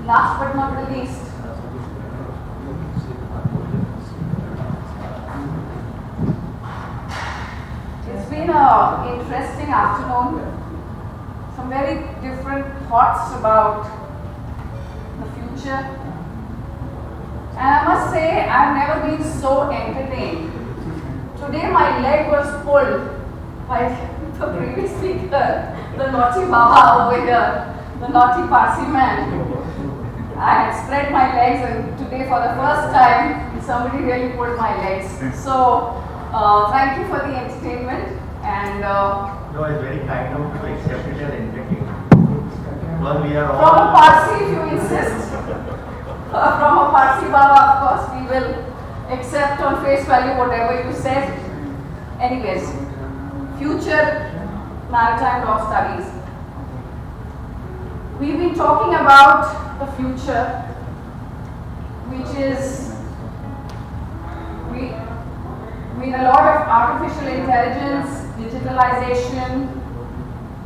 last but not the least, it's been an interesting afternoon. Some very different thoughts about the future. And I must say, I've never been so entertained. Today my leg was pulled by the previous speaker, the naughty Baba over here, the naughty Parsi man. I had spread my legs, and today for the first time somebody really pulled my legs. So thank you for the entertainment. And no, it's very kind of you to accept it as entertainment. Because we are all from a Parsi, if you insist. From a Parsi Baba, of course, we will accept on face value whatever you said. Anyways, future maritime law studies. We've been talking about the future, which is with a lot of artificial intelligence, digitalization,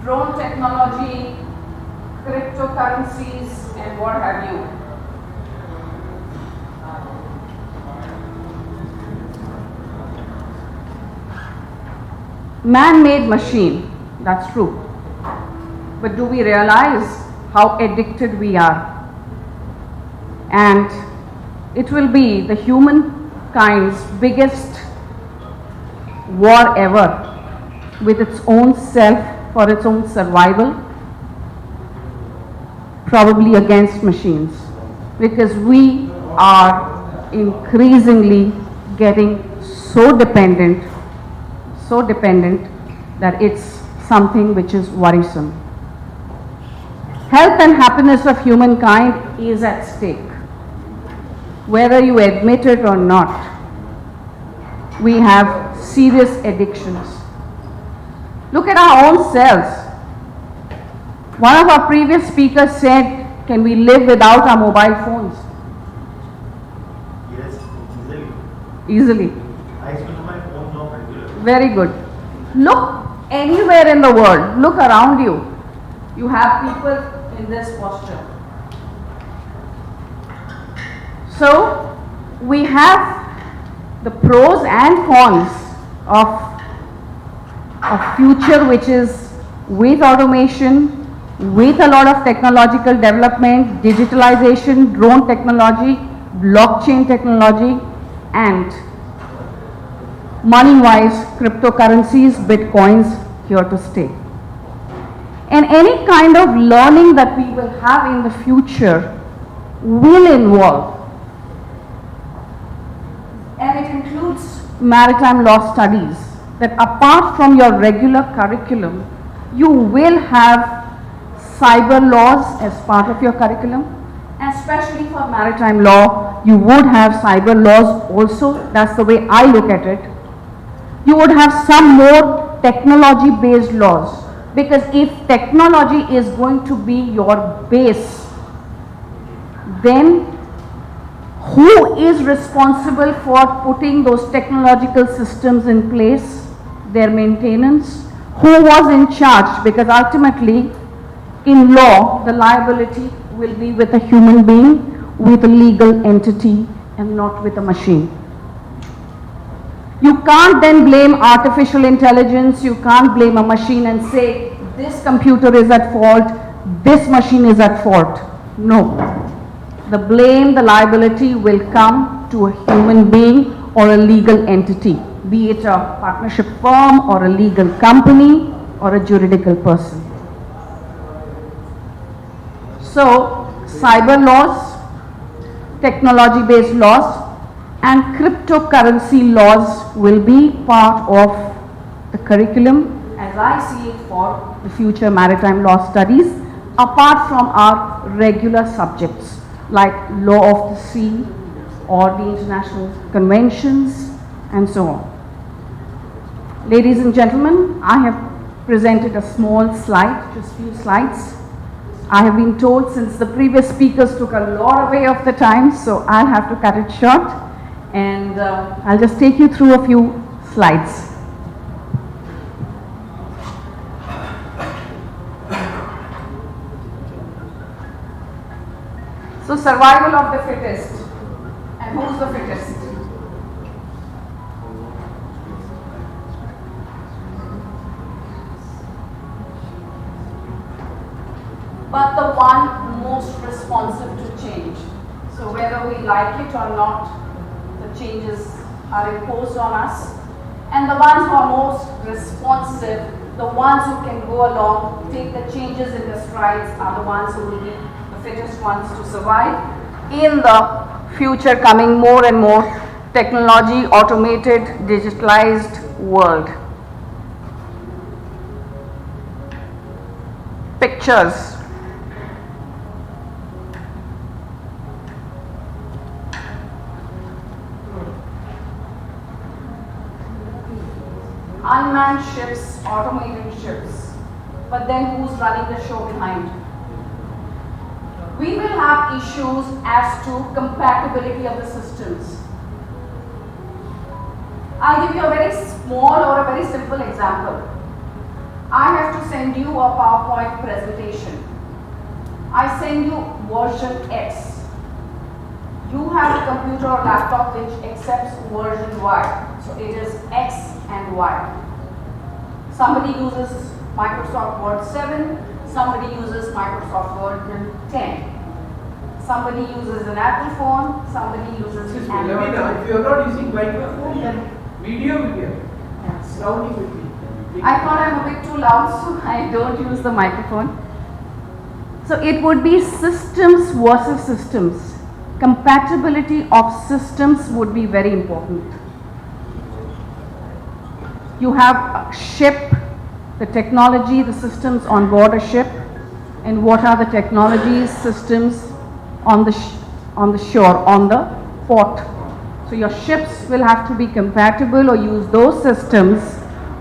drone technology, cryptocurrencies, and what have you. Man-made machine, that's true. But do we realize how addicted we are? And it will be the humankind's biggest war ever, with its own self for its own survival, probably against machines, because we are increasingly getting so dependent that it's something which is worrisome. Health and happiness of humankind is at stake. Whether you admit it or not, we have serious addictions. Look at our own selves. One of our previous speakers said, can we live without our mobile phones? yes, Easily. I use my phone now regularly. Very good. Look anywhere in the world, look around you. You have people in this posture. So, we have the pros and cons of a future which is with automation, with a lot of technological development, digitalization, drone technology, blockchain technology, and money-wise, cryptocurrencies, bitcoins here to stay. And any kind of learning that we will have in the future will involve, and it includes maritime law studies, that apart from your regular curriculum, you will have cyber laws as part of your curriculum, and especially for maritime law, you would have cyber laws also. That's the way I look at it. You would have some more technology-based laws, because if technology is going to be your base, then who is responsible for putting those technological systems in place, their maintenance? Who was in charge? Because ultimately, in law, the liability will be with a human being, with a legal entity, and not with a machine. You can't then blame artificial intelligence, you can't blame a machine and say, this computer is at fault, this machine is at fault. No. The blame, the liability will come to a human being or a legal entity, be it a partnership firm or a legal company or a juridical person. So, cyber laws, technology-based laws, and cryptocurrency laws will be part of the curriculum as I see it for the future maritime law studies, apart from our regular subjects like law of the sea or the international conventions and so on. Ladies and gentlemen, I have presented a small slide, just few slides. I have been told since the previous speakers took a lot away of the time, so I'll have to cut it short, and I'll just take you through a few slides. the survival of the fittest. And who's the fittest? But the one most responsive to change. So whether we like it or not, the changes are imposed on us. And the ones who are most responsive, the ones who can go along, take the changes in their strides, are the ones who will be the fittest ones to survive in the future coming more and more technology, automated, digitalized world. Pictures. Unmanned ships, automated ships, but then who's running the show behind? We will have issues as to compatibility of the systems. I'll give you a very small or a very simple example. I have to send you a PowerPoint presentation. I send you version X. You have a computer or laptop which accepts version Y. So it is X and Y. Somebody uses Microsoft Word 7, somebody uses Microsoft Word 10. Somebody uses an Apple phone, somebody uses an Android phone. Lavina, if you are not using microphone, then video will be here. Yes. Sound will be. I thought I'm a bit too loud, so I don't use the microphone. So it would be systems versus systems. Compatibility of systems would be very important. You have a ship, the technology, the systems on board a ship, and what are the technologies, systems on the shore, on the port. So your ships will have to be compatible or use those systems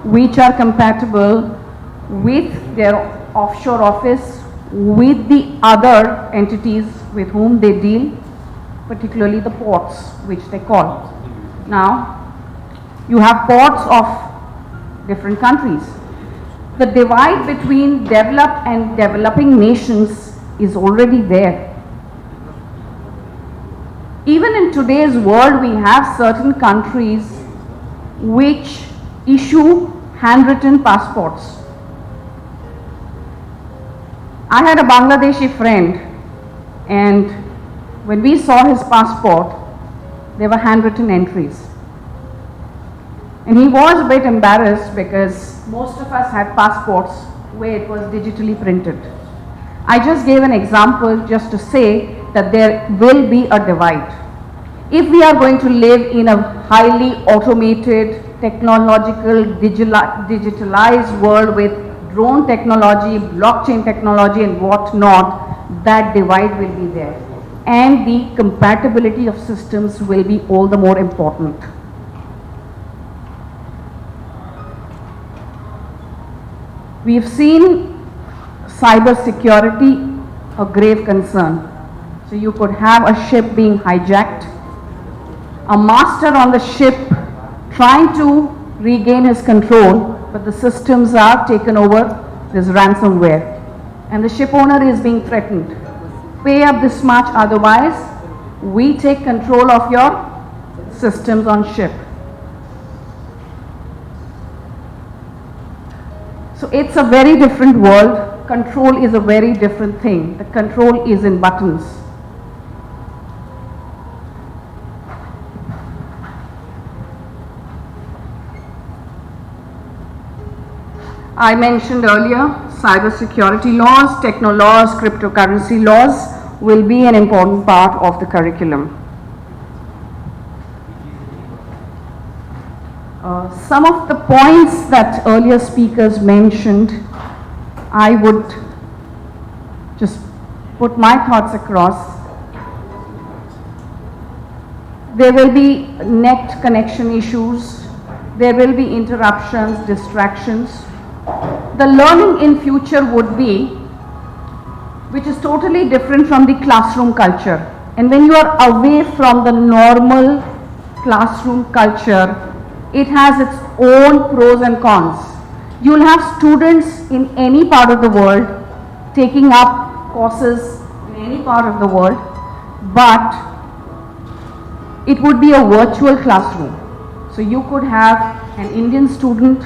which are compatible with their offshore office, with the other entities with whom they deal, particularly the ports, which they call. Now, you have ports of different countries. The divide between developed and developing nations is already there. Even in today's world, we have certain countries which issue handwritten passports. I had a Bangladeshi friend, and when we saw his passport, there were handwritten entries. And he was a bit embarrassed because most of us had passports where it was digitally printed. I just gave an example just to say that there will be a divide. If we are going to live in a highly automated, technological, digitalized world with drone technology, blockchain technology and whatnot, that divide will be there. And the compatibility of systems will be all the more important. We've seen cyber security a grave concern. So you could have a ship being hijacked, a master on the ship trying to regain his control, but the systems are taken over, there's ransomware, and the ship owner is being threatened. Pay up this much, otherwise we take control of your systems on ship. So it's a very different world. Control is a very different thing. The control is in buttons. I mentioned earlier, cybersecurity laws, techno laws, cryptocurrency laws will be an important part of the curriculum. Some of the points that earlier speakers mentioned, I would just put my thoughts across. There will be net connection issues, there will be interruptions, distractions. The learning in future would be, which is totally different from the classroom culture. And when you are away from the normal classroom culture, it has its own pros and cons. You will have students in any part of the world taking up courses in any part of the world. but it would be a virtual classroom. So you could have an Indian student,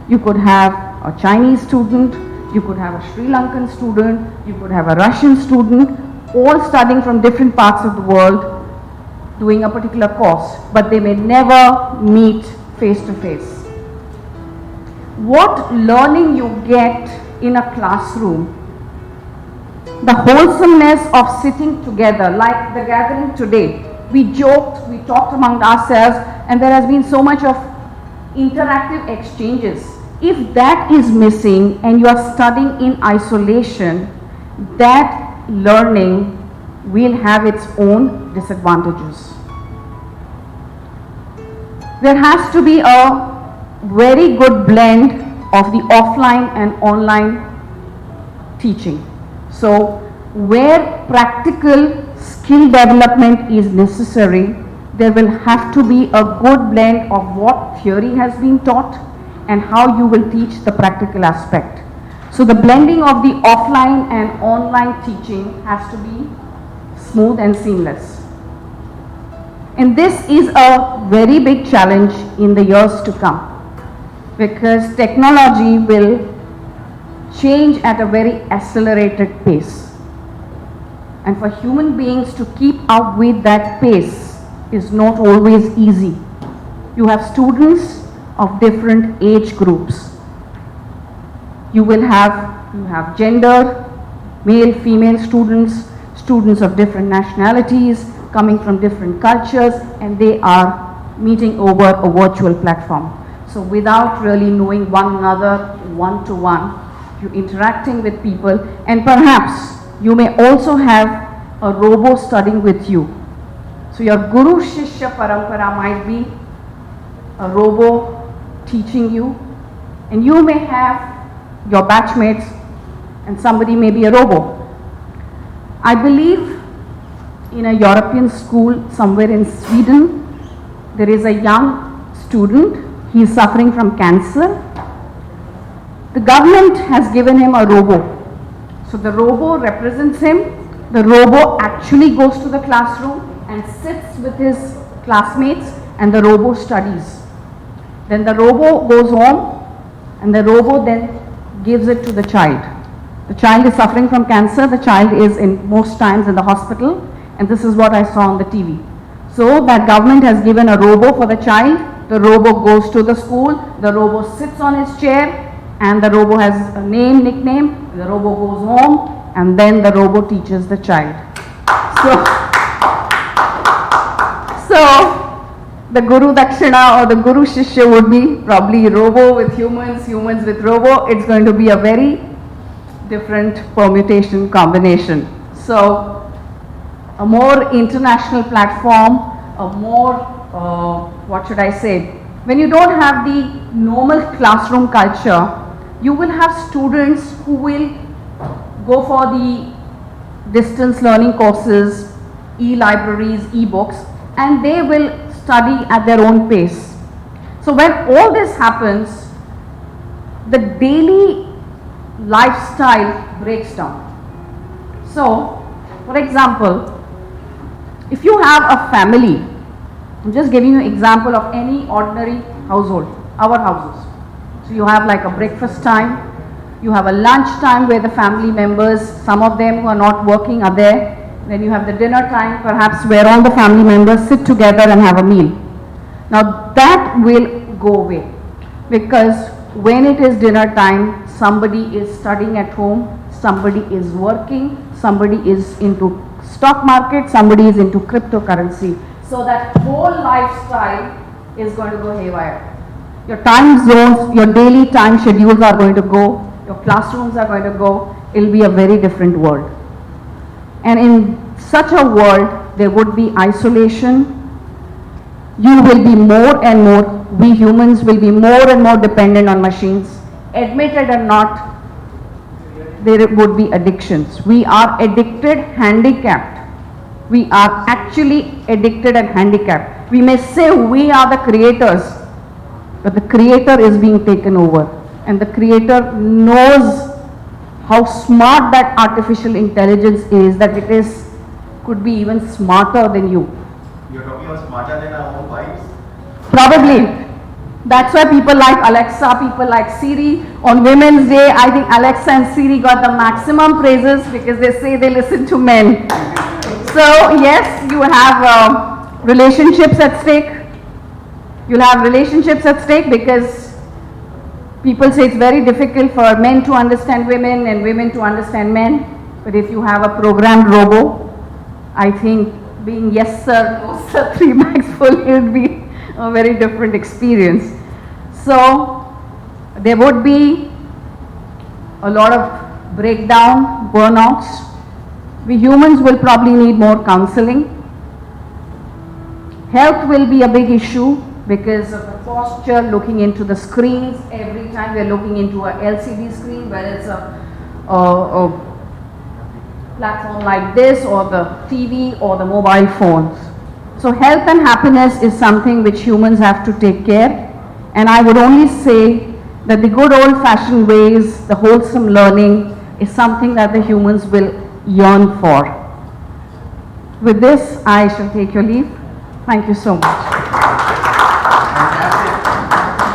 you could have a Chinese student, you could have a Sri Lankan student, you could have a Russian student, all studying from different parts of the world, doing a particular course, but they may never meet face to face. What learning you get in a classroom, the wholesomeness of sitting together, like the gathering today, we joked, we talked among ourselves, and there has been so much of interactive exchanges. If that is missing and you are studying in isolation, that learning will have its own disadvantages. There has to be a very good blend of the offline and online teaching. So where practical skill development is necessary, there will have to be a good blend of what theory has been taught and how you will teach the practical aspect. So the blending of the offline and online teaching has to be smooth and seamless. And this is a very big challenge in the years to come, because technology will change at a very accelerated pace. And for human beings to keep up with that pace is not always easy. You have students of different age groups. You have gender, male, female students, students of different nationalities, coming from different cultures, and they are meeting over a virtual platform. So without really knowing one another one-to-one, you're interacting with people, and perhaps you may also have a robo studying with you. So your Guru Shishya Parampara might be a robo teaching you, and you may have your batchmates and somebody may be a robo. I believe in a European school somewhere in Sweden, there is a young student. He is suffering from cancer. The government has given him a robo. So the robo represents him. The robo actually goes to the classroom and sits with his classmates, and the robo studies. Then the robo goes home and the robo then gives it to the child. The child is suffering from cancer. The child is in most times in the hospital, and this is what I saw on the TV. So that government has given a robo for the child. The robo goes to the school. The robo sits on his chair, and the robo has a name, nickname. The robo goes home, and then the robo teaches the child. So the Guru Dakshina or the Guru Shishya would be probably robo with humans, humans with robo. It's going to be a very different permutation combination. So a more international platform, a more, what should I say, when you don't have the normal classroom culture, you will have students who will go for the distance learning courses, e-libraries, e-books, and they will study at their own pace. So when all this happens, the daily lifestyle breaks down. So, for example, if you have a family, I'm just giving you an example of any ordinary household, our houses. So you have like a breakfast time, you have a lunch time where the family members, some of them who are not working are there. Then you have the dinner time, perhaps, where all the family members sit together and have a meal. Now that will go away, because when it is dinner time, somebody is studying at home, somebody is working, somebody is into stock market, somebody is into cryptocurrency. So that whole lifestyle is going to go haywire. Your time zones, your daily time schedules are going to go, your classrooms are going to go. It will be a very different world. And in such a world, there would be isolation. You will be more and more, we humans will be more and more dependent on machines. Admitted or not, there would be addictions. We are addicted, handicapped. We are actually addicted and handicapped. We may say we are the creators, but the creator is being taken over. And the creator knows how smart that artificial intelligence is, that it is could be even smarter than you. You're talking about smarter than our own wives? Probably. That's why people like Alexa, people like Siri. On Women's Day, I think Alexa and Siri got the maximum praises because they say they listen to men. So yes, you have relationships at stake. You'll have relationships at stake because people say it's very difficult for men to understand women and women to understand men. But if you have a programmed robo, I think being yes sir, no sir, 3 bags full will be a very different experience. So there would be a lot of breakdown, burnouts. We humans will probably need more counseling. Health will be a big issue because of the posture, looking into the screens. Every time we are looking into a LCD screen, whether it's a platform like this or the TV or the mobile phones. So health and happiness is something which humans have to take care. And I would only say that the good old-fashioned ways, the wholesome learning is something that the humans will yearn for. With this, I shall take your leave. Thank you so much.